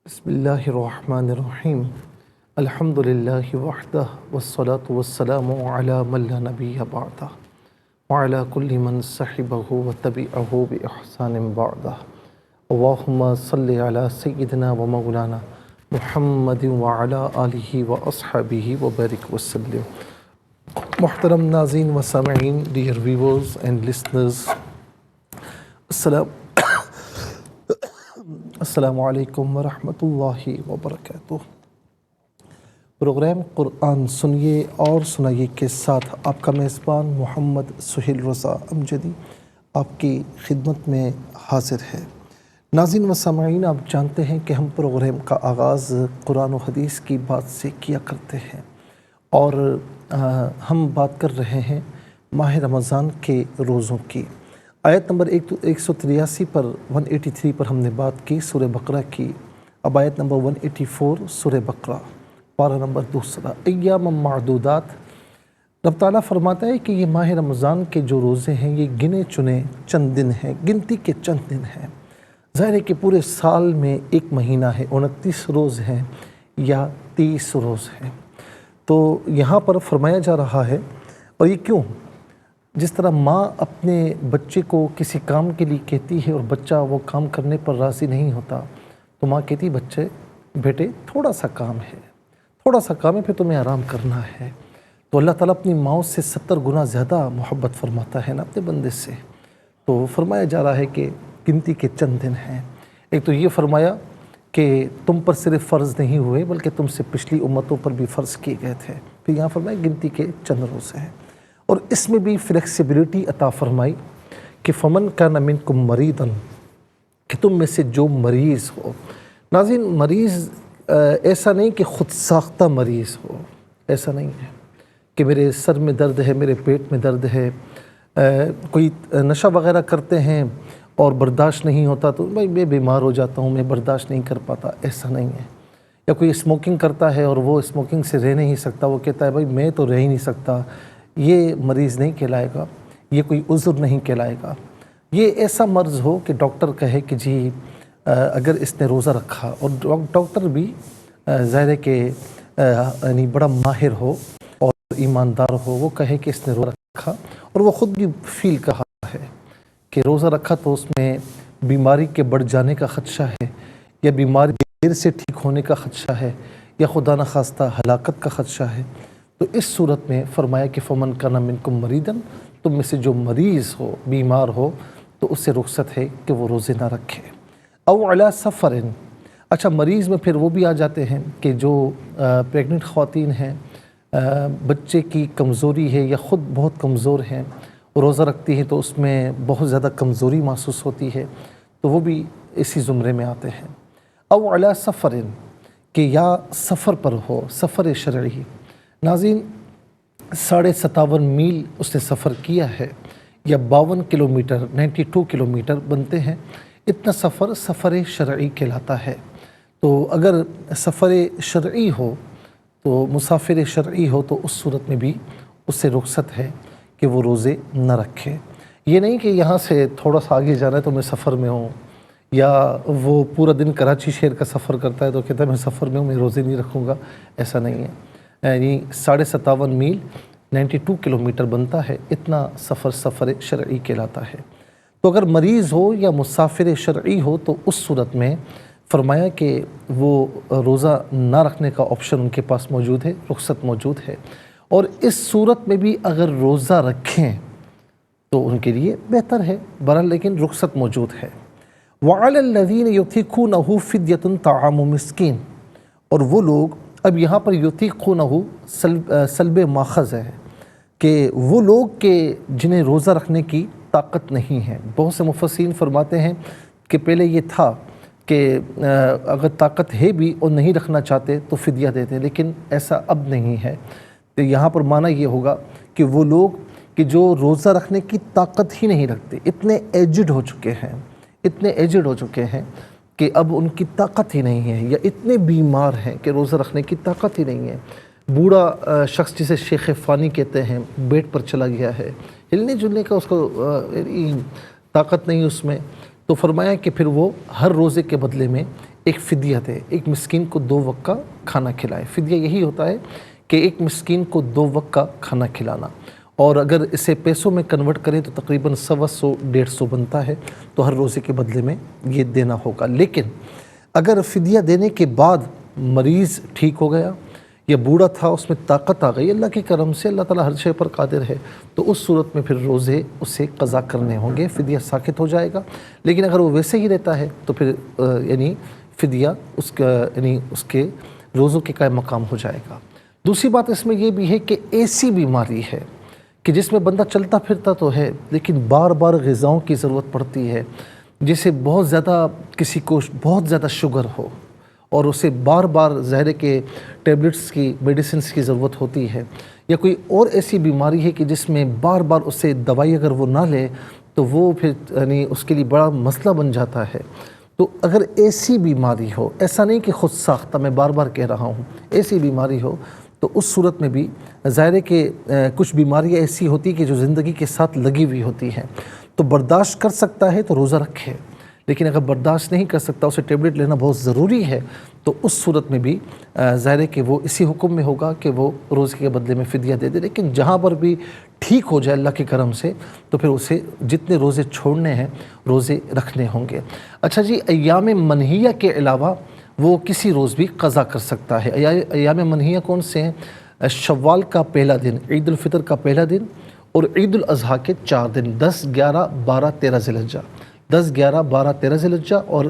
بسم اللہ الرحمن الرحیم الحمد للہ وحدہ والصلاة والسلام علی من لا نبی بعدہ وعلی کل من صحبہ وتبعہ بإحسان بعدہ اللہم صلی علی سیدنا و مولانا محمد وعلی آلہ واصحابہ وبارک وسلم۔ محترم ناظرین و سامعین، ڈیئر ویورز اینڈ لسنرز، السلام علیکم ورحمۃ اللہ وبرکاتہ۔ پروگرام قرآن سنیے اور سنائیے کے ساتھ آپ کا میزبان محمد سہیل رضا امجدی آپ کی خدمت میں حاضر ہے۔ ناظرین و سامعین، آپ جانتے ہیں کہ ہم پروگرام کا آغاز قرآن و حدیث کی بات سے کیا کرتے ہیں، اور ہم بات کر رہے ہیں ماہ رمضان کے روزوں کی۔ آیت نمبر 183 پر 183 پر ہم نے بات کی سورہ بقرہ کی۔ اب آیت نمبر 184 سورہ بقرہ، پارہ نمبر 2 ایام معدودات۔ رب تعالیٰ فرماتا ہے کہ یہ ماہ رمضان کے جو روزے ہیں یہ گنے چنے چند دن ہیں، گنتی کے چند دن ہیں۔ ظاہر ہے کہ پورے سال میں ایک مہینہ ہے، 29 روز ہیں یا 30 روز ہیں۔ تو یہاں پر فرمایا جا رہا ہے، اور یہ کیوں؟ جس طرح ماں اپنے بچے کو کسی کام کے لیے کہتی ہے اور بچہ وہ کام کرنے پر راضی نہیں ہوتا، تو ماں کہتی بیٹے تھوڑا سا کام ہے پھر تمہیں آرام کرنا ہے۔ تو اللہ تعالیٰ اپنی ماؤں سے 70 گنا زیادہ محبت فرماتا ہے نا اپنے بندے سے۔ تو فرمایا جا رہا ہے کہ گنتی کے چند دن ہیں۔ ایک تو یہ فرمایا کہ تم پر صرف فرض نہیں ہوئے بلکہ تم سے پچھلی امتوں پر بھی فرض کیے گئے تھے۔ پھر یہاں فرمایا گنتی کے چند روز ہیں، اور اس میں بھی فلیکسیبلٹی عطا فرمائی کہ فمن کان منکم مریضا، کہ تم میں سے جو مریض ہو۔ ناظرین، مریض ایسا نہیں کہ خود ساختہ مریض ہو، ایسا نہیں ہے کہ میرے سر میں درد ہے، میرے پیٹ میں درد ہے، کوئی نشہ وغیرہ کرتے ہیں اور برداشت نہیں ہوتا تو بھائی میں بیمار ہو جاتا ہوں، میں برداشت نہیں کر پاتا، ایسا نہیں ہے۔ یا کوئی اسموکنگ کرتا ہے اور وہ اسموکنگ سے رہ نہیں سکتا، وہ کہتا ہے بھائی میں تو رہ ہی نہیں سکتا، یہ مریض نہیں کہلائے گا، یہ کوئی عذر نہیں کہلائے گا۔ یہ ایسا مرض ہو کہ ڈاکٹر کہے کہ جی اگر اس نے روزہ رکھا، اور ڈاکٹر بھی ظاہر ہے کہ یعنی بڑا ماہر ہو اور ایماندار ہو، وہ کہے کہ اس نے روزہ رکھا، اور وہ خود بھی فیل کہا ہے کہ روزہ رکھا تو اس میں بیماری کے بڑھ جانے کا خدشہ ہے، یا بیماری دیر سے ٹھیک ہونے کا خدشہ ہے، یا خدا نخواستہ ہلاکت کا خدشہ ہے۔ تو اس صورت میں فرمایا کہ فمن کان منکم مریضا، تم میں سے جو مریض ہو، بیمار ہو، تو اس سے رخصت ہے کہ وہ روزے نہ رکھے۔ او علی سفر، اچھا مریض میں پھر وہ بھی آ جاتے ہیں کہ جو پریگننٹ خواتین ہیں، بچے کی کمزوری ہے یا خود بہت کمزور ہیں، روزہ رکھتی ہیں تو اس میں بہت زیادہ کمزوری محسوس ہوتی ہے، تو وہ بھی اسی زمرے میں آتے ہیں۔ او علی سفر، کہ یا سفر پر ہو، سفر شرعی۔ ناظرین، 57.5 میل اس نے سفر کیا ہے، یا 52 کلومیٹر 92 کلومیٹر بنتے ہیں، اتنا سفر شرعی کہلاتا ہے۔ تو اگر سفر شرعی ہو تو مسافر شرعی ہو تو اس صورت میں بھی اس سے رخصت ہے کہ وہ روزے نہ رکھے۔ یہ نہیں کہ یہاں سے تھوڑا سا آگے جانا ہے تو میں سفر میں ہوں، یا وہ پورا دن کراچی شہر کا سفر کرتا ہے تو کہتا ہے میں سفر میں ہوں، میں روزے نہیں رکھوں گا، ایسا نہیں ہے۔ یعنی 57.5 میل 92 کلومیٹر بنتا ہے، اتنا سفر شرعی کہلاتا ہے۔ تو اگر مریض ہو یا مسافر شرعی ہو تو اس صورت میں فرمایا کہ وہ روزہ نہ رکھنے کا آپشن ان کے پاس موجود ہے، رخصت موجود ہے، اور اس صورت میں بھی اگر روزہ رکھیں تو ان کے لیے بہتر ہے، بہرحال لیکن رخصت موجود ہے۔ وعلی الذین یطیقونہ فدیۃ طعام مسکین، اور وہ لوگ، اب یہاں پر یطیقونہ سلب ماخذ ہے کہ وہ لوگ کہ جنہیں روزہ رکھنے کی طاقت نہیں ہے۔ بہت سے مفسرین فرماتے ہیں کہ پہلے یہ تھا کہ اگر طاقت ہے بھی اور نہیں رکھنا چاہتے تو فدیہ دیتے، لیکن ایسا اب نہیں ہے۔ تو یہاں پر معنی یہ ہوگا کہ وہ لوگ کہ جو روزہ رکھنے کی طاقت ہی نہیں رکھتے، اتنے ایجڈ ہو چکے ہیں کہ اب ان کی طاقت ہی نہیں ہے، یا اتنے بیمار ہیں کہ روزہ رکھنے کی طاقت ہی نہیں ہے۔ بوڑھا شخص جسے شیخ فانی کہتے ہیں، بیڈ پر چلا گیا ہے، ہلنے جلنے کا اس کو طاقت نہیں اس میں، تو فرمایا کہ پھر وہ ہر روزے کے بدلے میں ایک فدیہ دے، ایک مسکین کو 2 وقت کا کھانا کھلائے۔ فدیہ یہی ہوتا ہے کہ ایک مسکین کو 2 وقت کا کھانا کھلانا، اور اگر اسے پیسوں میں کنورٹ کریں تو تقریباً 125 بنتا ہے، تو ہر روزے کے بدلے میں یہ دینا ہوگا۔ لیکن اگر فدیہ دینے کے بعد مریض ٹھیک ہو گیا یا بوڑھا تھا، اس میں طاقت آ گئی، اللہ کے کرم سے اللہ تعالیٰ ہر شے پر قادر ہے، تو اس صورت میں پھر روزے اسے قضا کرنے ہوں گے، فدیہ ساقط ہو جائے گا۔ لیکن اگر وہ ویسے ہی رہتا ہے تو پھر یعنی فدیہ اس کا یعنی اس کے روزوں کے قائم مقام ہو جائے گا۔ دوسری بات اس میں یہ بھی ہے کہ ایسی بیماری ہے کہ جس میں بندہ چلتا پھرتا تو ہے لیکن بار بار غذاؤں کی ضرورت پڑتی ہے، جسے بہت زیادہ کسی کو بہت زیادہ شوگر ہو اور اسے بار بار ظاہر ہے کہ ٹیبلٹس کی میڈیسنس کی ضرورت ہوتی ہے، یا کوئی اور ایسی بیماری ہے کہ جس میں بار بار اسے دوائی اگر وہ نہ لے تو وہ پھر یعنی اس کے لیے بڑا مسئلہ بن جاتا ہے۔ تو اگر ایسی بیماری ہو، ایسا نہیں کہ خود ساختہ، میں بار بار کہہ رہا ہوں، ایسی بیماری ہو تو اس صورت میں بھی ظاہر ہے کہ کچھ بیماریاں ایسی ہوتی کہ جو زندگی کے ساتھ لگی ہوئی ہوتی ہیں، تو برداشت کر سکتا ہے تو روزہ رکھے، لیکن اگر برداشت نہیں کر سکتا، اسے ٹیبلٹ لینا بہت ضروری ہے، تو اس صورت میں بھی ظاہر ہے کہ وہ اسی حکم میں ہوگا کہ وہ روزے کے بدلے میں فدیہ دے دے۔ لیکن جہاں پر بھی ٹھیک ہو جائے اللہ کے کرم سے تو پھر اسے جتنے روزے چھوڑنے ہیں روزے رکھنے ہوں گے۔ اچھا جی، ایام منہیہ کے علاوہ وہ کسی روز بھی قضا کر سکتا ہے۔ ایام منہیہ کون سے ہیں؟ شوال کا پہلا دن، عید الفطر کا پہلا دن، اور عید الاضحیٰ کے 4 دن، 10، 11، 12، 13 ذی الحجہ، 10، 11، 12، 13 ذی الحجہ اور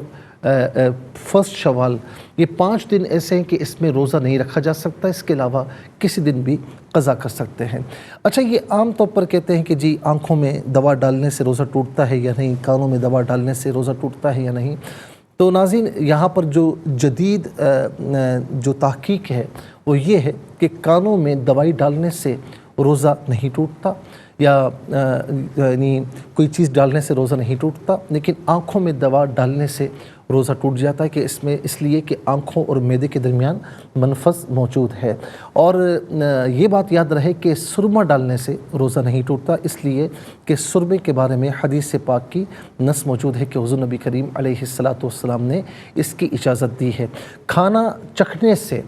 فرسٹ شوال، یہ 5 دن ایسے ہیں کہ اس میں روزہ نہیں رکھا جا سکتا، اس کے علاوہ کسی دن بھی قضا کر سکتے ہیں۔ اچھا، یہ عام طور پر کہتے ہیں کہ جی آنکھوں میں دوا ڈالنے سے روزہ ٹوٹتا ہے یا نہیں، کانوں میں دوا ڈالنے سے روزہ ٹوٹتا ہے یا نہیں۔ تو ناظرین، یہاں پر جو جدید جو تحقیق ہے وہ یہ ہے کہ کانوں میں دوائی ڈالنے سے روزہ نہیں ٹوٹتا، یا یعنی کوئی چیز ڈالنے سے روزہ نہیں ٹوٹتا، لیکن آنکھوں میں دوا ڈالنے سے روزہ ٹوٹ جاتا ہے، کہ اس لیے کہ آنکھوں اور معدے کے درمیان منفذ موجود ہے۔ اور یہ بات یاد رہے کہ سرما ڈالنے سے روزہ نہیں ٹوٹتا، اس لیے کہ سرمے کے بارے میں حدیث پاک کی نص موجود ہے کہ حضور نبی کریم علیہ الصلاۃ نے اس کی اجازت دی ہے۔ کھانا چکھنے سے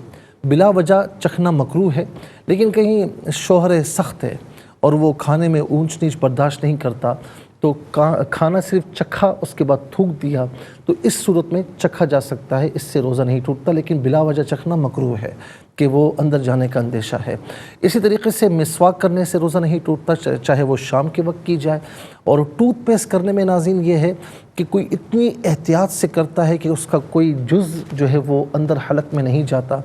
بلا وجہ چکھنا مکروہ ہے، لیکن کہیں شوہر سخت ہے اور وہ کھانے میں اونچ نیچ برداشت نہیں کرتا، تو کھانا صرف چکھا، اس کے بعد تھوک دیا، تو اس صورت میں چکھا جا سکتا ہے، اس سے روزہ نہیں ٹوٹتا، لیکن بلا وجہ چکھنا مکروہ ہے کہ وہ اندر جانے کا اندیشہ ہے۔ اسی طریقے سے مسواک کرنے سے روزہ نہیں ٹوٹتا، چاہے وہ شام کے وقت کی جائے۔ اور ٹوتھ پیسٹ کرنے میں ناظرین یہ ہے کہ کوئی اتنی احتیاط سے کرتا ہے کہ اس کا کوئی جز جو ہے وہ اندر حلق میں نہیں جاتا،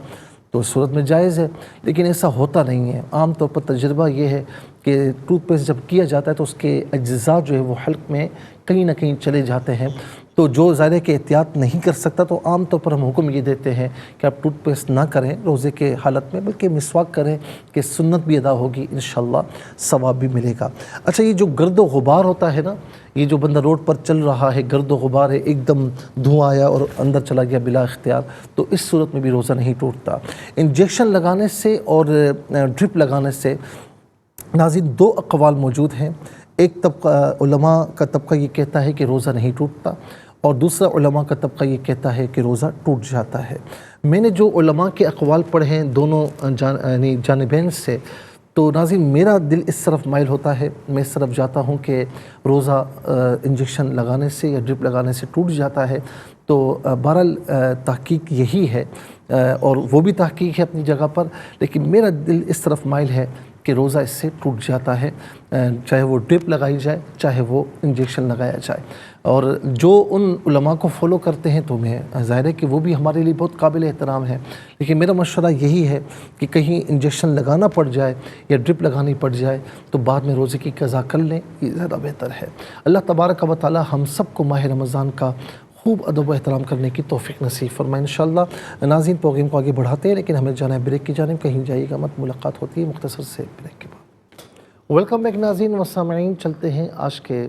تو اس صورت میں جائز ہے، لیکن ایسا ہوتا نہیں ہے۔ عام طور پر تجربہ یہ ہے کہ ٹوتھ پیسٹ جب کیا جاتا ہے تو اس کے اجزاء جو ہے وہ حلق میں کہیں نہ کہیں چلے جاتے ہیں، تو جو ظاہر ہے کہ احتیاط نہیں کر سکتا، تو عام طور پر ہم حکم یہ دیتے ہیں کہ آپ ٹوتھ پیسٹ نہ کریں روزے کے حالت میں، بلکہ مسواک کریں، کہ سنت بھی ادا ہوگی، انشاءاللہ ثواب بھی ملے گا۔ اچھا، یہ جو گرد و غبار ہوتا ہے نا، یہ جو بندہ روڈ پر چل رہا ہے، گرد و غبار ہے، ایک دم دھواں آیا اور اندر چلا گیا بلا اختیار، تو اس صورت میں بھی روزہ نہیں ٹوٹتا۔ انجیکشن لگانے سے اور ڈرپ لگانے سے ناظرین 2 اقوال موجود ہیں۔ ایک طبقہ علماء کا طبقہ یہ کہتا ہے کہ روزہ نہیں ٹوٹتا، اور دوسرا علماء کا طبقہ یہ کہتا ہے کہ روزہ ٹوٹ جاتا ہے۔ میں نے جو علماء کے اقوال پڑھے ہیں دونوں یعنی جانبین سے، تو ناظرین میرا دل اس طرف مائل ہوتا ہے، میں اس طرف جاتا ہوں کہ روزہ انجیکشن لگانے سے یا ڈرپ لگانے سے ٹوٹ جاتا ہے۔ تو بہرحال تحقیق یہی ہے، اور وہ بھی تحقیق ہے اپنی جگہ پر، لیکن میرا دل اس طرف مائل ہے کہ روزہ اس سے ٹوٹ جاتا ہے، چاہے وہ ڈرپ لگائی جائے، چاہے وہ انجیکشن لگایا جائے۔ اور جو ان علماء کو فالو کرتے ہیں تو میں ظاہر ہے کہ وہ بھی ہمارے لیے بہت قابل احترام ہے، لیکن میرا مشورہ یہی ہے کہ کہیں انجیکشن لگانا پڑ جائے یا ڈرپ لگانی پڑ جائے تو بعد میں روزے کی قضا کر لیں، یہ زیادہ بہتر ہے۔ اللہ تبارک و تعالی ہم سب کو ماہ رمضان کا خوب ادب و احترام کرنے کی توفیق نصیب فرمائے انشاءاللہ۔ ناظرین، پروگرام کو آگے بڑھاتے ہیں، لیکن ہمیں جانا ہے بریک کی جانب، کہیں جائیے گا مت، ملاقات ہوتی ہے مختصر سے بریک کے بعد۔ ویلکم بیک ناظرین و سامعین، چلتے ہیں آج کے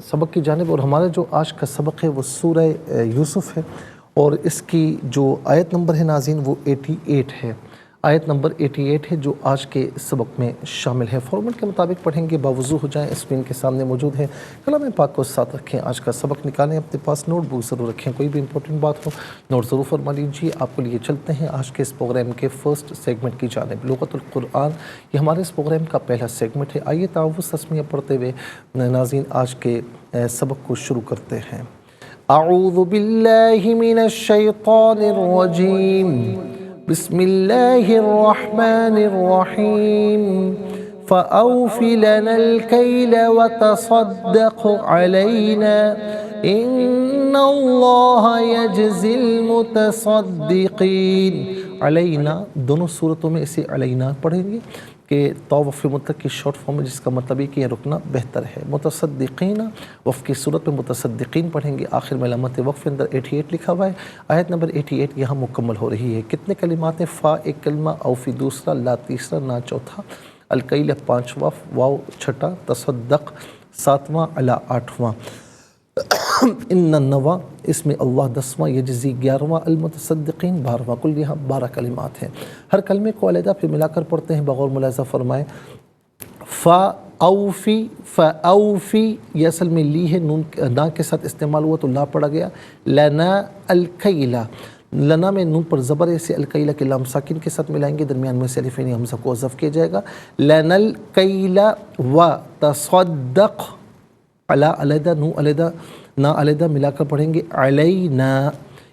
سبق کی جانب، اور ہمارا جو آج کا سبق ہے وہ سورہ یوسف ہے، اور اس کی جو آیت نمبر ہے ناظرین وہ 88 ہے۔ آیت نمبر 88 ہے جو آج کے سبق میں شامل ہے۔ فارمیٹ کے مطابق پڑھیں گے، باوضو ہو جائیں، اسکرین کے سامنے موجود ہے، کلام پاک کو ساتھ رکھیں، آج کا سبق نکالیں، اپنے پاس نوٹ بک ضرور رکھیں، کوئی بھی امپورٹنٹ بات ہو نوٹ ضرور فرما لیجیے۔ آپ کو لیے چلتے ہیں آج کے اس پروگرام کے فرسٹ سیگمنٹ کی جانب، لغت القرآن، یہ ہمارے اس پروگرام کا پہلا سیگمنٹ ہے۔ آئیے تعوذ تسمیہ پڑھتے ہوئے ناظرین آج کے سبق کو شروع کرتے ہیں۔ اعوذ باللہ من الشیطان الرجیم، بسم اللہ الرحمن الرحیم، فأوف لنا الكیل وتصدق علینا ان اللہ یجزی المتصدقین۔ علینا دونوں صورتوں میں اسے علینا پڑھیں گے کہ تو وقف مطلق کی شارٹ فارم ہے، جس کا مطلب ہے کہ یہ رکنا بہتر ہے۔ متصدقین وقف کی صورت میں متصدقین پڑھیں گے، آخر میں علامت وقف اندر 88 لکھا ہوا ہے۔ آیت نمبر 88 یہاں مکمل ہو رہی ہے۔ کتنے کلمات ہیں؟ فا ایک کلمہ، اوفی دوسرا، لا تیسرا، نا چوتھا، الکیل پانچواں، واو چھٹا، تصدق ساتواں، علا آٹھواں، ان النوا اس میں اللہ دسواں، یجزی 11واں، المتصدقین 12واں، کل یہاں 12 کلمات ہیں۔ ہر کلمے کو علیحدہ پھر ملا کر پڑھتے ہیں، بغور ملاحظہ فرمائیں۔ فا اوفی، فاوفی یہ اصل میں لی ہے، نون نا کے ساتھ استعمال ہوا تو لا پڑا گیا۔ لنا الکیلا، لنا میں نون پر زبر ہے، اسے الکیلا کے لام ساکن کے ساتھ ملائیں گے، درمیان میں سے الف عین حمزہ کو حذف کیا جائے گا۔ لنا الکیلا و تصدق، علا علیحدہ، نو علیحدہ، نا علیحدہ ملا کر پڑھیں گے، علینا،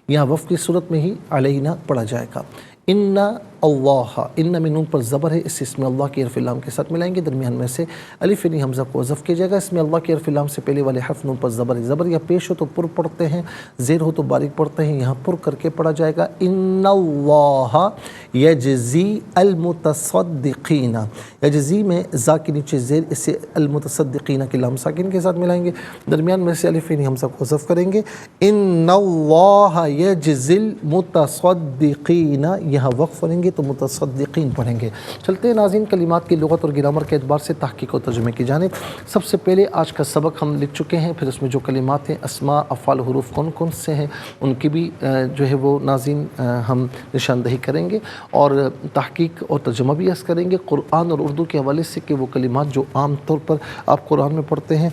یہاں وقف کی صورت میں ہی علینا پڑھا جائے گا۔ ان اللہ، ان میں نون پر زبر ہے، اس میں اللہ کے حرف لام کے ساتھ ملائیں گے، درمیان میں سے الف عین حمزہ کو حذف کیا جائے گا۔ اس میں اللہ کے حرف لام سے پہلے والے حرف نون پر زبر ہے، زبر یا پیش ہو تو پر پڑھتے ہیں، زیر ہو تو باریک پڑھتے ہیں، یہاں پر کر کے پڑھا جائے گا۔ ان اللہ یجزی المتصدقین، یجزی میں زا کے نیچے زیر، اسے المتصدقین کے لام ساکن کے ساتھ ملائیں گے، درمیان میں سے الف عین حمزہ کو حذف کریں گے۔ ان اللہ یجزی المتصدقین، یہاں وقف پڑھیں گے تو متصدقین پڑھیں گے۔ چلتے ہیں ناظرین کلمات کی لغت اور گرامر کے اعتبار سے تحقیق و ترجمے کی جانب۔ سب سے پہلے آج کا سبق ہم لکھ چکے ہیں، پھر اس میں جو کلمات ہیں، اسماء، افعال، حروف کون کون سے ہیں، ان کی بھی جو ہے وہ ناظرین ہم نشاندہی کریں گے، اور تحقیق اور ترجمہ بھی عرض کریں گے قرآن اور اردو کے حوالے سے، کہ وہ کلمات جو عام طور پر آپ قرآن میں پڑھتے ہیں،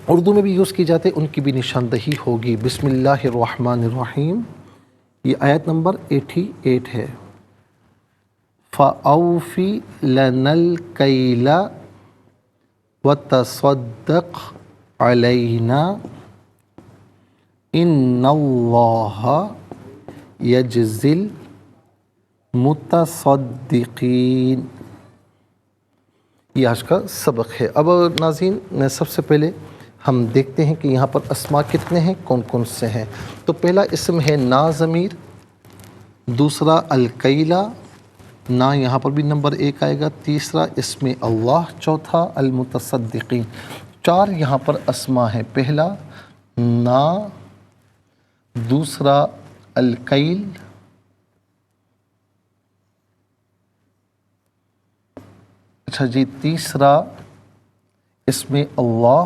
اردو میں بھی یوز کی جاتے ہیں، ان کی بھی نشاندہی ہوگی۔ بسم اللہ الرحمن الرحیم، یہ آیت نمبر 88 ہے۔ فَأَوْفِ لَنَا الْكَيْلَ وَتَصَدَّقْ عَلَيْنَا إِنَّ اللَّهَ يَجْزِي الْمُتَصَدِّقِينَ، یہ آج کا سبق ہے۔ اب ناظرین سب سے پہلے ہم دیکھتے ہیں کہ یہاں پر اسماء کتنے ہیں، کون کون سے ہیں۔ تو پہلا اسم ہے نا ضمیر، دوسرا الکیلا، نا یہاں پر بھی نمبر 1 آئے گا، تیسرا اسم اللہ، چوتھا المتصدقین۔ 4 یہاں پر اسماء ہیں، پہلا نا، دوسرا الکیل، اچھا جی، تیسرا اسم اللہ،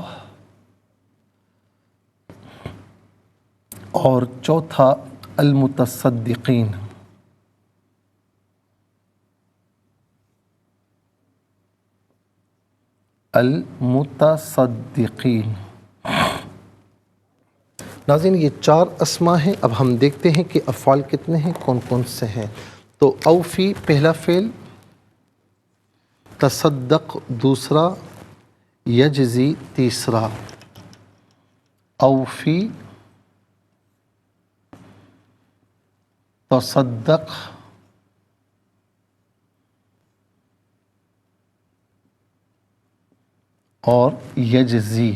اور چوتھا المتصدقین۔ المتصدقین، ناظرین یہ 4 اسماء ہیں۔ اب ہم دیکھتے ہیں کہ افعال کتنے ہیں، کون کون سے ہیں۔ تو اوفی پہلا فعل، تصدق دوسرا، یجزی تیسرا۔ اوفی، تصدق، اور یجزی۔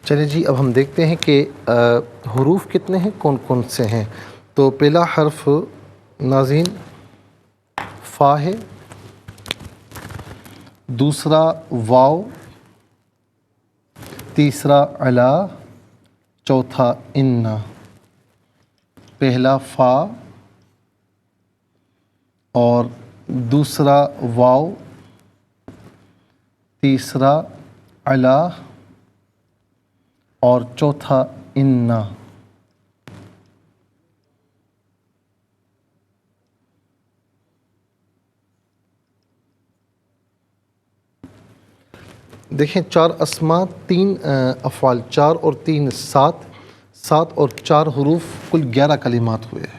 چلے جی اب ہم دیکھتے ہیں کہ حروف کتنے ہیں، کون کون سے ہیں۔ تو پہلا حرف ناظرین فا ہے، دوسرا واو، تیسرا علا، چوتھا ان۔ پہلا فا اور دوسرا واو، تیسرا علا اور چوتھا انا. دیکھیں 4 اسماء 3 افعال، 4 اور 3 7، 7 اور 4 حروف، کل 11 کلمات ہوئے ہیں.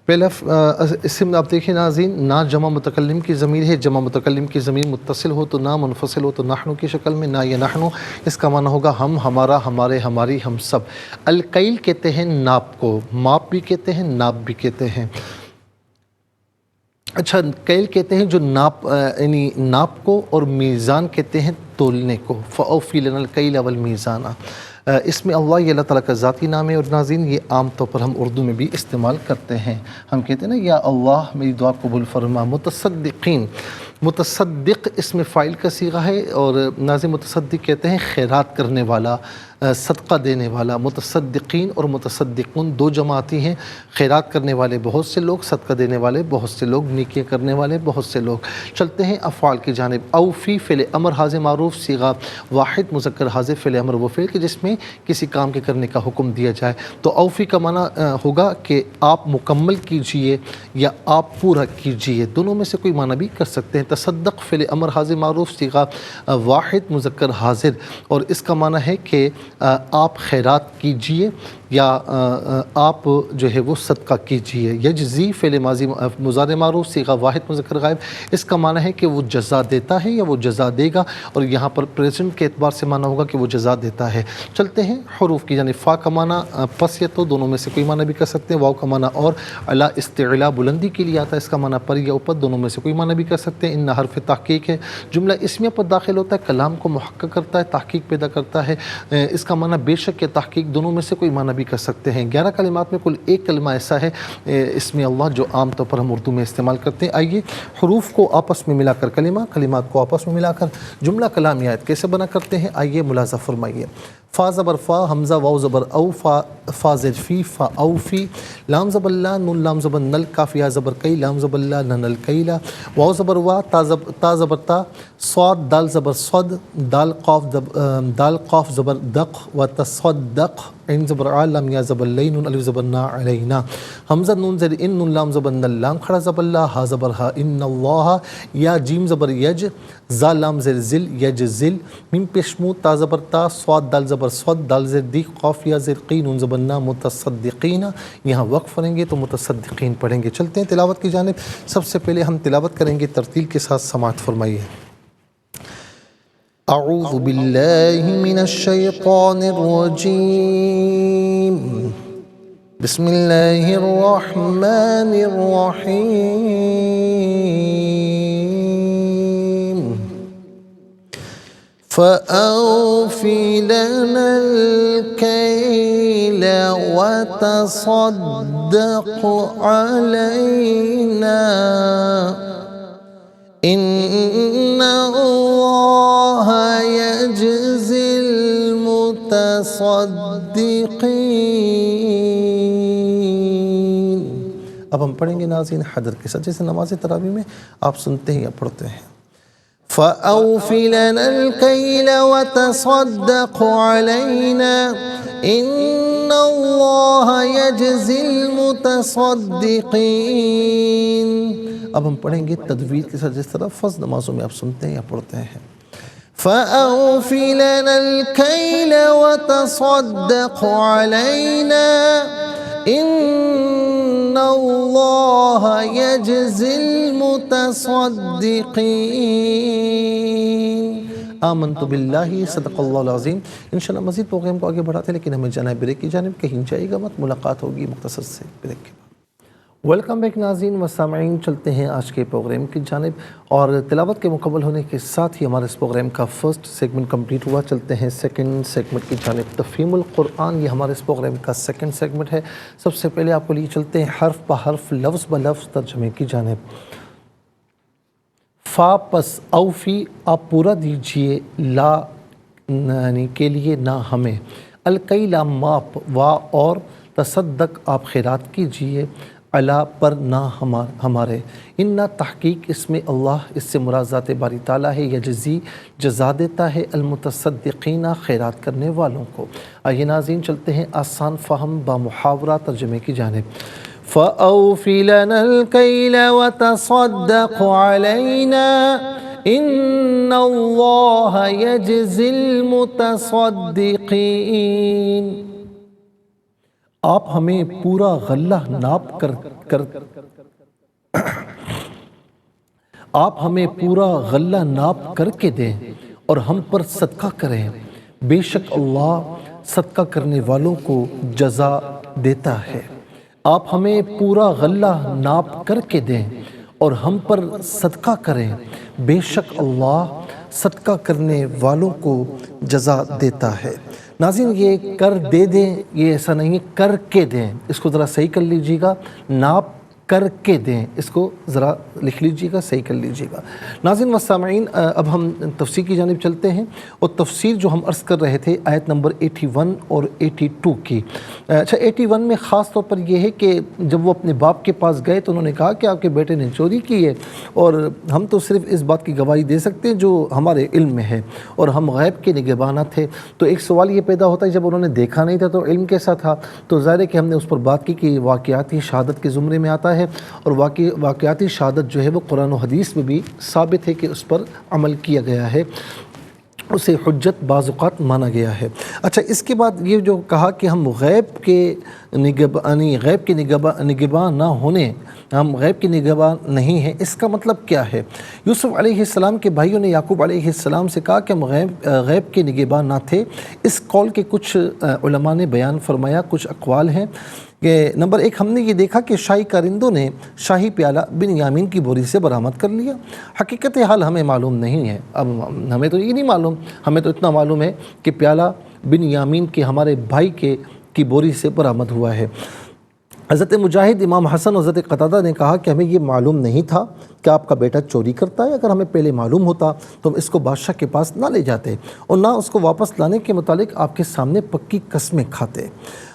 پہلا اسم آپ دیکھیں ناظرین، نہ جمع متکلم کی ضمیر ہے. جمع متکلم کی ضمیر متصل ہو تو نہ، منفصل ہو تو نحنو کی شکل میں نہ یا نحنو. اس کا معنی ہوگا ہم، ہمارا، ہمارے، ہماری، ہم سب. الکیل کہتے ہیں ناپ کو، ماپ بھی کہتے ہیں، ناپ بھی کہتے ہیں. اچھا، کیل کہتے ہیں جو ناپ یعنی ناپ کو، اور میزان کہتے ہیں تولنے کو. فَأَوْفِي لَنَا الْكَيْلَ وَالْمِيزَانَ. اس میں اللہ یہ اللہ تعالیٰ کا ذاتی نام ہے، اور ناظرین یہ عام طور پر ہم اردو میں بھی استعمال کرتے ہیں. ہم کہتے ہیں نا یا اللہ میری دعا قبول فرما. متصدقین، متصدق اسم فاعل کا صیغہ ہے، اور ناظرین متصدق کہتے ہیں خیرات کرنے والا، صدقہ دینے والا. متصدقین اور متصدقون 2 جماعتی ہیں. خیرات کرنے والے بہت سے لوگ، صدقہ دینے والے بہت سے لوگ، نیکیاں کرنے والے بہت سے لوگ. چلتے ہیں افعال کی جانب. اوفی فعل امر حاضر معروف، صیغہ واحد مذکر حاضر. فعل امر وہ فعل کہ جس میں کسی کام کے کرنے کا حکم دیا جائے. تو اوفی کا معنی ہوگا کہ آپ مکمل کیجئے یا آپ پورا کیجئے. دونوں میں سے کوئی معنی بھی کر سکتے ہیں. تصدق فعل امر حاضر معروف، صیغہ واحد مذکر حاضر، اور اس کا معنی ہے کہ آپ خیرات کیجئے یا آپ جو ہے وہ صدقہ کیجئے. یجزی فعل ماضی مضارع معروف، صیغہ واحد مذکر غائب. اس کا معنی ہے کہ وہ جزا دیتا ہے یا وہ جزا دے گا، اور یہاں پر پریزنٹ کے اعتبار سے معنی ہوگا کہ وہ جزا دیتا ہے. چلتے ہیں حروف کی جانب. فا کا معنی پس یا تو، دونوں میں سے کوئی معنی بھی کر سکتے ہیں. واو کا معنی اور، علا استعلا بلندی کے لیے آتا ہے. اس کا معنی پر یا اوپر، دونوں میں سے کوئی معنی بھی کر سکتے ہیں. ان حرف تحقیق ہے، جملہ اسمیہ پر داخل ہوتا ہے، کلام کو محقق کرتا ہے، تحقیق پیدا کرتا ہے. اس کا معنی بے شک یا تحقیق، دونوں میں سے کوئی معنی بھی کر سکتے ہیں. 11 کلمات میں کل 1 کلمہ ایسا ہے اسم اللہ جو عام طور پر ہم اردو میں استعمال کرتے ہیں. آئیے حروف کو آپس میں ملا کر کلمات کو آپس میں ملا کر جملہ کلامیات کیسے بنا کرتے ہیں، آئیے ملاحظہ فرمائیے. فا زبر فا، حمزہ واو زبر او، فا زد فی، فا او فی. لام زبر لا، نون لام زبر نل، کاف یا زبر کئی، لام زبر لا، نل کیلا. واو زبر وا، تا زبر تا، صاد دال زبر صد، دال قاف زبر دق و تصدق. عین زبر آ، لام یا زبر لئی، نون الف زبر نا، علینا. حمزہ نون زر ان، نون لام زبر نل، لام کھڑا زبر لا، ہا زبر ہا، ان اللہ. یا جیم زبر یج، زا لام زر زل، یج زل. میم پیشمو، تا زبر تا، صاد دال زبر صد، دال زر دی، قاف یا زر قی، نون زبر نا، متصدقین. یہاں وقف پڑھیں گے تو متصدقین پڑھیں گے. چلتے ہیں تلاوت کی جانب. سب سے پہلے ہم تلاوت کریں گے ترتیل کے ساتھ، سماعت فرمائیے. اعوذ باللہ من الشیطان الرجیم، بسم اللہ الرحمن الرحیم. فَأَوْفِ لَنَا الْكَيْلَ وَتَصَدَّقْ عَلَيْنَا إِنَّ اللَّهَ يَجْزِي الْمُتَصَدِّقِينَ. اب ہم پڑھیں گے ناظرین حدر کے ساتھ، جیسے نماز تراویح میں آپ سنتے ہیں یا پڑھتے ہیں. فَأَوْفِ لَنَا الْكَيْلَ وَتَصَدَّقْ عَلَيْنَا إِنَّ اللَّهَ يَجْزِي الْمُتَصَدِّقِينَ. اب ہم پڑھیں گے تجوید کے ساتھ، جس طرح فرض نمازوں میں آپ سنتے ہیں یا پڑھتے ہیں. فَأَوْفِ لَنَا الْكَيْلَ وَتَصَدَّقْ عَلَيْنَا إِنَّ اللَّهَ يَجْزِي الْمُتَصَدِّقِينَ. آمنت باللہ، صدق اللہ العظیم. انشاءاللہ مزید پروگرام کو آگے بڑھاتے ہیں، لیکن ہمیں جانا ہے بریک کی جانب. کہیں جائے گا مت، ملاقات ہوگی مختصر سے بریک کے بعد. ویلکم بیک ناظرین و سامعین. چلتے ہیں آج کے پروگرام کی جانب، اور تلاوت کے مکمل ہونے کے ساتھ ہی ہمارے اس پروگرام کا فرسٹ سیگمنٹ کمپلیٹ ہوا. چلتے ہیں سیکنڈ سیگمنٹ کی جانب. تفہیم القرآن، یہ ہمارے اس پروگرام کا سیکنڈ سیگمنٹ ہے. سب سے پہلے آپ کو لیے چلتے ہیں حرف بحرف، لفظ بلفظ ترجمے کی جانب. فا پس اوفی، آپ پورا دیجئے، لا یعنی کے لیے نہ ہمیں. الکیلا، ماپ، وا اور، تصدق آپ خیرات کیجئے. علا پر نہ ہمارے. انا تحقیق اس میں اللہ، اس سے مراد ذات باری تعالیٰ ہے. یجزی جزا دیتا ہے المتصدقین خیرات کرنے والوں کو. آئیے ناظرین چلتے ہیں آسان فہم با محاورہ ترجمے کی جانب. فَأَوْفِ لَنَا الْكَيْلَ وَتَصَدَّقْ عَلَيْنَا إِنَّ اللَّهَ يَجْزِي الْمُتَصَدِّقِينَ. آپ ہمیں پورا غلہ ناپ کر کے دیں اور ہم پر صدقہ کریں. بے شک اللہ صدقہ کرنے والوں کو جزا دیتا ہے. آپ ہمیں پورا غلہ ناپ کر کے دیں اور ہم پر صدقہ کریں. بے شک اللہ صدقہ کرنے والوں کو جزا دیتا ہے. ناظرین یہ کر دے دیں یہ ایسا نہیں ہے، کر کے دیں. اس کو ذرا صحیح کر لیجیے گا. ناپ کر کے دیں اس کو ذرا لکھ لیجیے گا، صحیح کر لیجیے گا. ناظرین و سامعین اب ہم تفسیر کی جانب چلتے ہیں، اور تفسیر جو ہم عرض کر رہے تھے آیت نمبر 81 اور 82 کی. اچھا 81 میں خاص طور پر یہ ہے کہ جب وہ اپنے باپ کے پاس گئے تو انہوں نے کہا کہ آپ کے بیٹے نے چوری کی ہے، اور ہم تو صرف اس بات کی گواہی دے سکتے ہیں جو ہمارے علم میں ہے، اور ہم غیب کے نگہباں تھے. تو ایک سوال یہ پیدا ہوتا ہے جب انہوں نے دیکھا نہیں تھا تو علم کیسا تھا؟ تو ظاہر ہے کہ ہم نے اس پر بات کی کہ واقعاتی شہادت کے زمرے میں آتا ہے، اور واقعاتی شہادت جو ہے وہ قرآن و حدیث میں بھی ثابت ہے کہ اس پر عمل کیا گیا ہے، اسے حجت بعض اوقات مانا گیا ہے. اچھا اس کے بعد یہ جو کہا کہ ہم غیب کے نگہباں نہ ہونے، ہم غیب کے نگہباں نہیں ہیں، اس کا مطلب کیا ہے؟ یوسف علیہ السلام کے بھائیوں نے یعقوب علیہ السلام سے کہا کہ ہم غیب کے نگہباں نہ تھے. اس قول کے کچھ علماء نے بیان فرمایا، کچھ اقوال ہیں کہ نمبر 1 ہم نے یہ دیکھا کہ شاہی کارندوں نے شاہی پیالہ بنیامین کی بوری سے برآمد کر لیا. حقیقت حال ہمیں معلوم نہیں ہے، اب ہمیں تو یہ نہیں معلوم، ہمیں تو اتنا معلوم ہے کہ پیالہ بنیامین کے ہمارے بھائی کی بوری سے برآمد ہوا ہے. حضرت مجاہد، امام حسن اور حضرت قتادہ نے کہا کہ ہمیں یہ معلوم نہیں تھا کہ آپ کا بیٹا چوری کرتا ہے. اگر ہمیں پہلے معلوم ہوتا تو ہم اس کو بادشاہ کے پاس نہ لے جاتے اور نہ اس کو واپس لانے کے متعلق آپ کے سامنے پکی قسمیں کھاتے.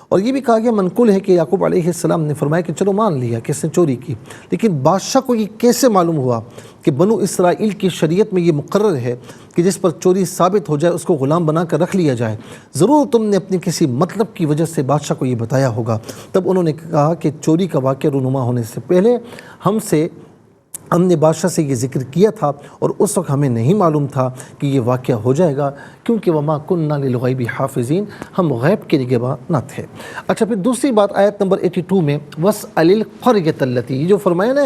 اور یہ بھی کہا گیا، منقول ہے کہ یعقوب علیہ السلام نے فرمایا کہ چلو مان لیا کہ اس نے چوری کی، لیکن بادشاہ کو یہ کیسے معلوم ہوا کہ بنو اسرائیل کی شریعت میں یہ مقرر ہے کہ جس پر چوری ثابت ہو جائے اس کو غلام بنا کر رکھ لیا جائے؟ ضرور تم نے اپنی کسی مطلب کی وجہ سے بادشاہ کو یہ بتایا ہوگا. تب انہوں نے کہا کہ چوری کا واقعہ رونما ہونے سے پہلے ہم نے بادشاہ سے یہ ذکر کیا تھا، اور اس وقت ہمیں نہیں معلوم تھا کہ یہ واقعہ ہو جائے گا، کیونکہ وما کننا للغیب حافظین، ہم غیب کے نگہباں نہ تھے. اچھا پھر دوسری بات آیت نمبر 82 میں وَاسْأَلِ الْقَرْيَةَ الَّتِي، یہ جو فرمایا نا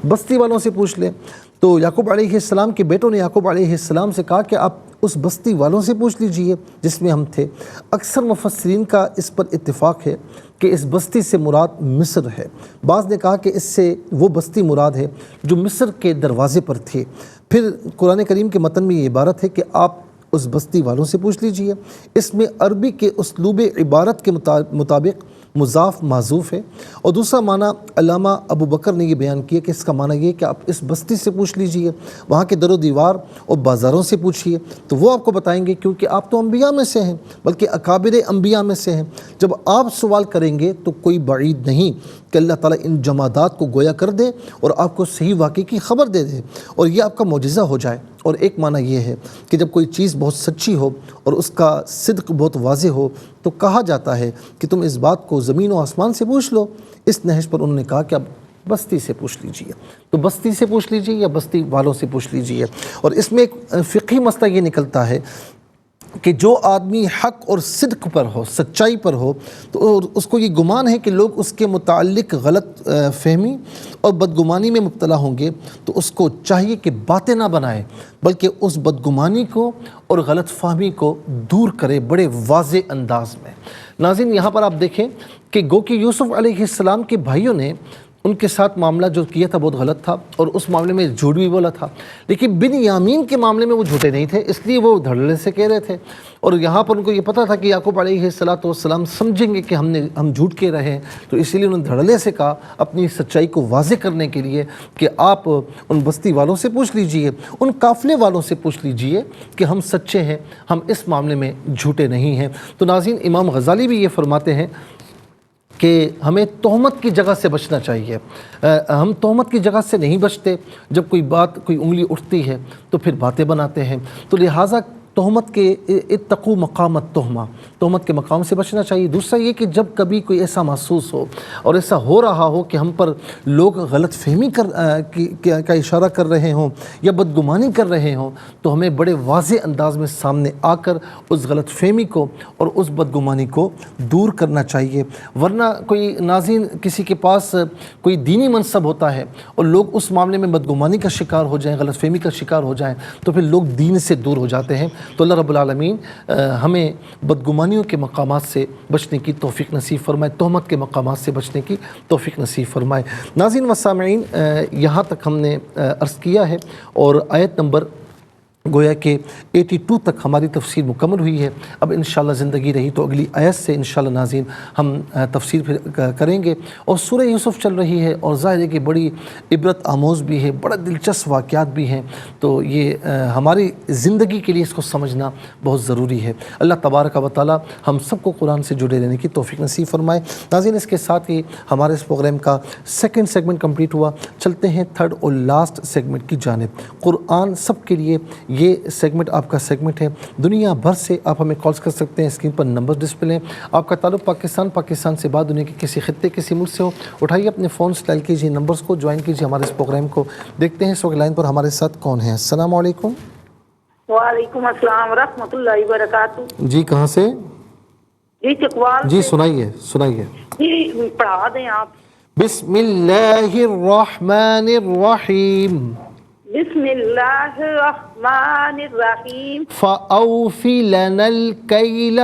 بستی والوں سے پوچھ لیں، تو یعقوب علیہ السلام کے بیٹوں نے یعقوب علیہ السلام سے کہا کہ آپ اس بستی والوں سے پوچھ لیجئے جس میں ہم تھے. اکثر مفسرین کا اس پر اتفاق ہے کہ اس بستی سے مراد مصر ہے. بعض نے کہا کہ اس سے وہ بستی مراد ہے جو مصر کے دروازے پر تھی. پھر قرآن کریم کے متن میں یہ عبارت ہے کہ آپ اس بستی والوں سے پوچھ لیجئے. اس میں عربی کے اسلوب عبارت کے مطابق مضاف معذوف ہے، اور دوسرا معنی علامہ ابو بکر نے یہ بیان کیا کہ اس کا معنی یہ کہ آپ اس بستی سے پوچھ لیجئے، وہاں کے در و دیوار اور بازاروں سے پوچھئے تو وہ آپ کو بتائیں گے، کیونکہ آپ تو انبیاء میں سے ہیں، بلکہ اکابر انبیاء میں سے ہیں. جب آپ سوال کریں گے تو کوئی بعید نہیں کہ اللہ تعالیٰ ان جمادات کو گویا کر دے اور آپ کو صحیح واقعے کی خبر دے دے، اور یہ آپ کا معجزہ ہو جائے. اور ایک معنی یہ ہے کہ جب کوئی چیز بہت سچی ہو اور اس کا صدق بہت واضح ہو تو کہا جاتا ہے کہ تم اس بات کو زمین و آسمان سے پوچھ لو. اس نہج پر انہوں نے کہا کہ اب بستی سے پوچھ لیجئے، تو بستی سے پوچھ لیجئے یا بستی والوں سے پوچھ لیجئے. اور اس میں ایک فقہی مسئلہ یہ نکلتا ہے کہ جو آدمی حق اور صدق پر ہو، سچائی پر ہو، تو اس کو یہ گمان ہے کہ لوگ اس کے متعلق غلط فہمی اور بدگمانی میں مبتلا ہوں گے، تو اس کو چاہیے کہ باتیں نہ بنائے بلکہ اس بدگمانی کو اور غلط فہمی کو دور کرے بڑے واضح انداز میں. ناظرین یہاں پر آپ دیکھیں کہ گو کہ یوسف علیہ السلام کے بھائیوں نے ان کے ساتھ معاملہ جو کیا تھا بہت غلط تھا، اور اس معاملے میں جھوٹ بھی بولا تھا، لیکن بنیامین کے معاملے میں وہ جھوٹے نہیں تھے، اس لیے وہ دھڑلے سے کہہ رہے تھے. اور یہاں پر ان کو یہ پتہ تھا کہ یعقوب علیہ السلام سمجھیں گے کہ ہم جھوٹ کہہ رہے ہیں، تو اسی لیے انہوں نے دھڑلے سے کہا اپنی سچائی کو واضح کرنے کے لیے کہ آپ ان بستی والوں سے پوچھ لیجئے، ان قافلے والوں سے پوچھ لیجئے کہ ہم سچے ہیں، ہم اس معاملے میں جھوٹے نہیں ہیں. تو ناظرین امام غزالی بھی یہ فرماتے ہیں کہ ہمیں تہمت کی جگہ سے بچنا چاہیے۔ ہم تہمت کی جگہ سے نہیں بچتے، جب کوئی بات کوئی انگلی اٹھتی ہے تو پھر باتیں بناتے ہیں، تو لہٰذا تہمت کے اتقوا مقام التہمہ، تہمت کے مقام سے بچنا چاہیے۔ دوسرا یہ کہ جب کبھی کوئی ایسا محسوس ہو اور ایسا ہو رہا ہو کہ ہم پر لوگ غلط فہمی کا اشارہ کر رہے ہوں یا بدگمانی کر رہے ہوں، تو ہمیں بڑے واضح انداز میں سامنے آ کر اس غلط فہمی کو اور اس بدگمانی کو دور کرنا چاہیے۔ ورنہ کوئی ناظرین کسی کے پاس کوئی دینی منصب ہوتا ہے اور لوگ اس معاملے میں بدگمانی کا شکار ہو جائیں، غلط فہمی کا شکار ہو جائیں، تو پھر لوگ دین سے دور ہو جاتے ہیں۔ تو اللہ رب العالمین ہمیں بدگمانیوں کے مقامات سے بچنے کی توفیق نصیب فرمائے، تہمت کے مقامات سے بچنے کی توفیق نصیب فرمائے۔ ناظرین و سامعین، یہاں تک ہم نے عرض کیا ہے اور آیت نمبر گویا کہ 82 تک ہماری تفسیر مکمل ہوئی ہے۔ اب انشاءاللہ زندگی رہی تو اگلی آیت سے انشاءاللہ ناظرین ہم تفسیر پھر کریں گے۔ اور سورہ یوسف چل رہی ہے اور ظاہر ہے کہ بڑی عبرت آموز بھی ہے، بڑا دلچسپ واقعات بھی ہیں، تو یہ ہماری زندگی کے لیے اس کو سمجھنا بہت ضروری ہے۔ اللہ تبارک و تعالی ہم سب کو قرآن سے جڑے رہنے کی توفیق نصیب فرمائے۔ ناظرین، اس کے ساتھ ہی ہمارے اس پروگرام کا سیکنڈ سیگمنٹ کمپلیٹ ہوا۔ چلتے ہیں تھرڈ اور لاسٹ سیگمنٹ کی جانب۔ قرآن سب کے لیے یہ سیگمنٹ آپ کا سیگمنٹ ہے۔ دنیا بھر سے آپ ہمیں کالز کر سکتے ہیں، اسکرین پر نمبر ڈسپلے ہیں۔ آپ کا تعلق پاکستان سے بعد دنیا کے کسی خطے کسی ملک سے ہو، اٹھائیے اپنے فون سے ڈائل کیجیے نمبرز کو، جوائن کیجیے ہمارے اس پروگرام کو۔ دیکھتے ہیں اس وقت لائن پر ہمارے ساتھ کون ہے۔ السلام علیکم۔ وعلیکم السلام ورحمۃ اللہ وبرکاتہ۔ جی کہاں سے؟ جی چکوال جی سے۔ سنائیے سنائیے۔ جی پڑھا دیں آپ۔ بسم اللہ الرحمن الرحیم۔ بسم اللہ الرحمن الرحیم۔ فَأَوْفِ لَنَا الْكَيْلَ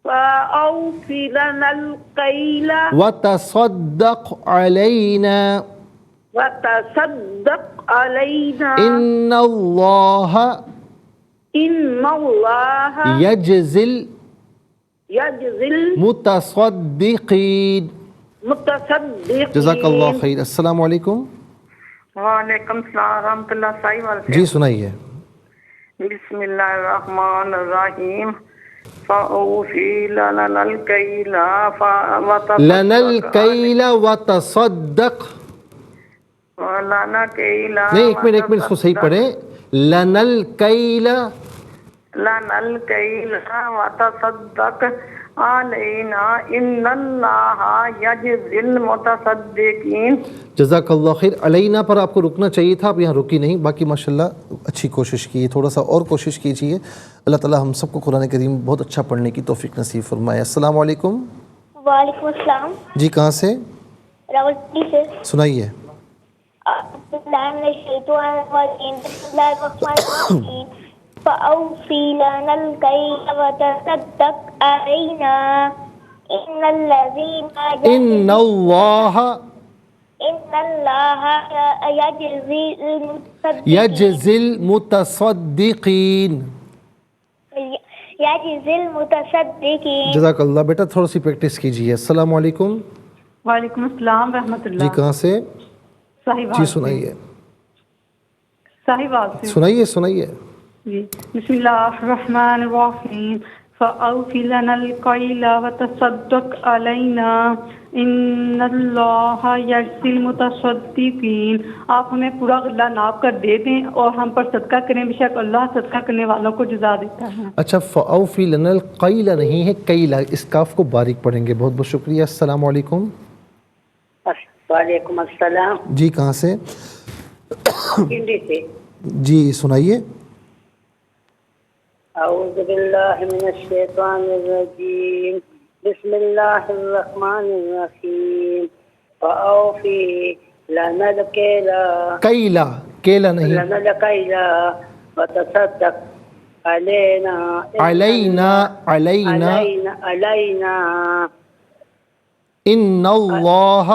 فَأَوْفِ لَنَا الْكَيْلَ وَتَصَدَّقْ عَلَيْنَا وَتَصَدَّقْ عَلَيْنَا إِنَّ اللَّهَ إِنَّ اللَّهَ يَجْزِي يَجْزِي الْمُتَصَدِّقِينَ۔ الْمُتَصَدِّقِينَ۔ جزاک اللہ خیر۔ السلام علیکم۔ وعلیکم السلام ورحمۃ اللہ۔ صحیح بات جی سنائیے۔ بسم اللہ الرحمن الرحیم۔ فَأَوْفِي لَنَا الْكَيْلَ لَنَا الْكَيْلَ وَتَصَدَّقْ۔ لَنَا الْكَيْلَ نہیں، ایک منٹ اس کو صحیح پڑھیں۔ لَنَا الْكَيْلَ لَنَا الْكَيْلَ وَتَصَدَّقْ عَلَيْنَا إِنَّ اللَّهَ يَجْزِي الْمُتَصَدِّقِينَ۔ جزاک اللہ خیر۔ علینا پر آپ کو رکنا چاہیے تھا، آپ یہاں رکی نہیں، باقی ماشاءاللہ اچھی کوشش کی، تھوڑا سا اور کوشش کیجیے۔ اللہ تعالی ہم سب کو قرآن کریم بہت اچھا پڑھنے کی توفیق نصیب فرمائے۔ السلام علیکم۔ وعلیکم السلام۔ جی کہاں سے؟ راولپنڈی سے۔ سنائیے۔ فَأَوْفِ لَنَا الْكَيْلَ وَتَصَدَّقْ عَلَيْنَا إِنَّ اللَّهَ يَجْزِي الْمُتَصَدِّقِينَ۔ يَجْزِي الْمُتَصَدِّقِينَ۔ جزاک اللہ بیٹا، تھوڑا سی پریکٹس کیجیے۔ السلام علیکم۔ وعلیکم السلام ورحمۃ اللہ۔ جی کہاں سے؟ صحیح جی سنائیے صحیح بات سنائیے۔ جی بسم اللہ الرحمن الرحیم۔ فَأَوْفِ لَنَا الْكَيْلَ وَتَصَدَّقْ عَلَيْنَا إِنَّ اللَّهَ يَجْزِي الْمُتَصَدِّقِينَ۔ آپ ہمیں پورا غلہ ناپ کر دے دیں اور ہم پر صدقہ کریں، بے شک اللہ صدقہ کرنے والوں کو جزا دیتا ہے۔ اچھا، فَأَوْفِ لَنَا الْقَيْلَ نہیں ہے، کیلا، اس کاف کو باریک پڑھیں گے۔ بہت بہت شکریہ۔ السلام علیکم۔ وعلیکم السلام۔ جی کہاں سے؟ پنڈی سے۔ جی سنائیے۔ اعوذ باللہ من الشیطان الرجیم۔ بسم اللہ الرحمن الرحیم۔ فَأَوْفِي لَنَا الْكَيْلَ کیلا نہیں، لَنَا الْكَيْلَ وَتَصَدَّقْ عَلَيْنَا ان اللہ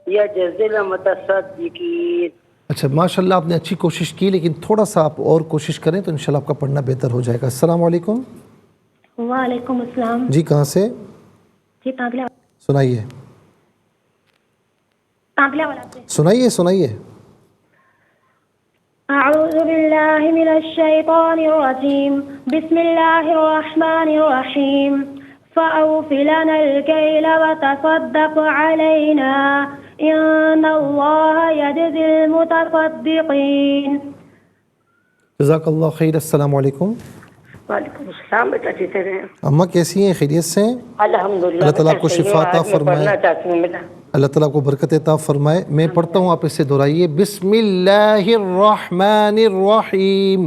یجزی المتصدقین۔ اچھا ماشاءاللہ، آپ نے اچھی کوشش کی، لیکن تھوڑا سا آپ اور کوشش کریں تو انشاءاللہ آپ کا پڑھنا بہتر ہو جائے گا۔ السلام علیکم۔ وعلیکم السلام۔ جی کہاں سے؟ جی تانگلہ سنائیے والا سے۔ سنائیے۔ أعوذ بالله من الشيطان الرجيم بسم الله الرحمن الرحيم فأوف لنا الكيل وتصدق علينا إن الله يجزي المتصدقين. جزاک اللہ خیر. السلام علیکم. وعلیکم السلام. بیٹا جیتے رہے. اماں کیسی ہیں؟ خیریت سے ہیں؟ الحمدللہ. اللہ تعالیٰ آپ کو شفا عطا فرمائے. پڑھنا چاہتی ہوں بیٹا. اللہ تعالیٰ کو برکت عطا فرمائے. میں پڑھتا ہوں، آپ اسے دہرائیے. بسم اللہ الرحمن الرحیم.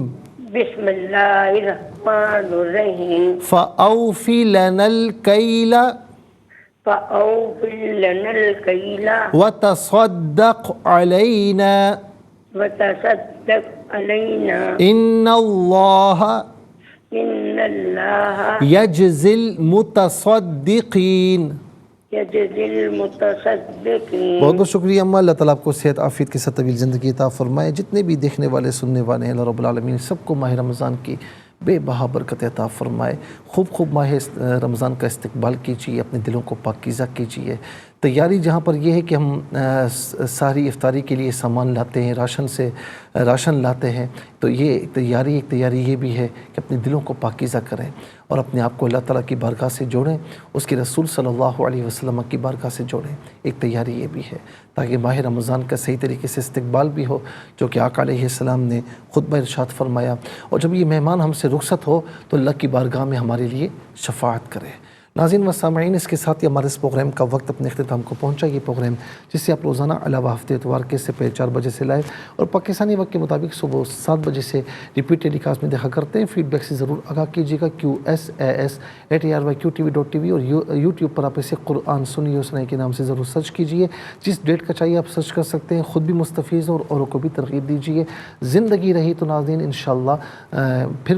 بسم اللہ الرحمن الرحیم. فأوف لنا الکیل فأوف لنا الکیل وتصدق علینا وتصدق علینا ان اللہ ان اللہ یجزی المتصدقین. یجزی المتصدقین. بہت بہت شکریہ اماں. اللہ تعالیٰ آپ کو صحت عافیت کے ساتھ طویل زندگی عطا فرمائے. جتنے بھی دیکھنے والے سننے والے ہیں اللہ رب العالمین سب کو ماہ رمضان کی بے بہا برکت عطا فرمائے. خوب ماہ رمضان کا استقبال کیجیے، اپنے دلوں کو پاکیزہ کیجیے. تیاری جہاں پر یہ ہے کہ ہم ساری افطاری کے لیے سامان لاتے ہیں، راشن لاتے ہیں، تو یہ ایک تیاری یہ بھی ہے کہ اپنے دلوں کو پاکیزہ کریں اور اپنے آپ کو اللہ تعالیٰ کی بارگاہ سے جوڑیں، اس کے رسول صلی اللہ علیہ وسلم کی بارگاہ سے جوڑیں. ایک تیاری یہ بھی ہے تاکہ ماہ رمضان کا صحیح طریقے سے استقبال بھی ہو، جو کہ آقا علیہ السلام نے خطبہ ارشاد فرمایا. اور جب یہ مہمان ہم سے رخصت ہو تو اللہ کی بارگاہ میں ہمارے لیے شفاعت کرے. ناظرین و سامعین، اس کے ساتھ ہی ہمارے اس پروگرام کا وقت اپنے اختتام کو پہنچا. یہ پروگرام جسے آپ روزانہ علاوہ ہفتے اتوار کے سے 4 بجے سے لائیو اور پاکستانی وقت کے مطابق صبح 7 بجے سے ریپیٹ ٹیلی کاسٹ میں دیکھا کرتے ہیں. فیڈ بیک سے ضرور آگاہ کیجیے گا. QSAS@ARYQTV.tv اور یوٹیوب پر آپ اسے قرآن سنیے و سنائی کے نام سے ضرور سرچ کیجیے. جس ڈیٹ کا چاہیے آپ سرچ کر سکتے ہیں. خود بھی مستفیض اور اوروں کو بھی ترغیب دیجیے. زندگی رہی تو ناظرین انشاءاللہ پھر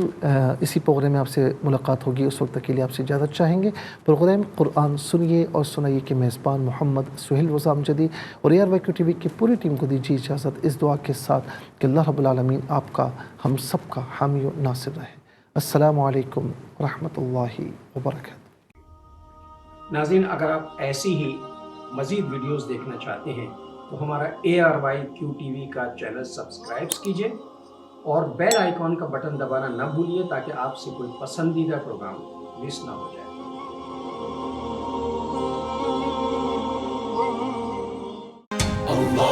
اسی پروگرام میں آپ سے ملاقات ہوگی. اس وقت کے لیے آپ سے اجازت چاہیں گے. پروگرام قرآن سنیے اور سنائیے کے میزبان محمد سہیل رضا امجدی اور ARYQTV کی پوری ٹیم کو دیجیے اجازت اس دعا کے ساتھ کہ اللہ رب العالمین آپ کا ہم سب کا حامی و ناصر رہے. السلام علیکم ورحمۃ اللہ وبرکاتہ. ناظرین، اگر آپ ایسی ہی مزید ویڈیوز دیکھنا چاہتے ہیں تو ہمارا ARYQTV کا چینل سبسکرائب کیجئے اور بیل آئیکن کا بٹن دبانا نہ بھولیے تاکہ آپ سے کوئی پسندیدہ پروگرام مس نہ ہو جائے. اللہ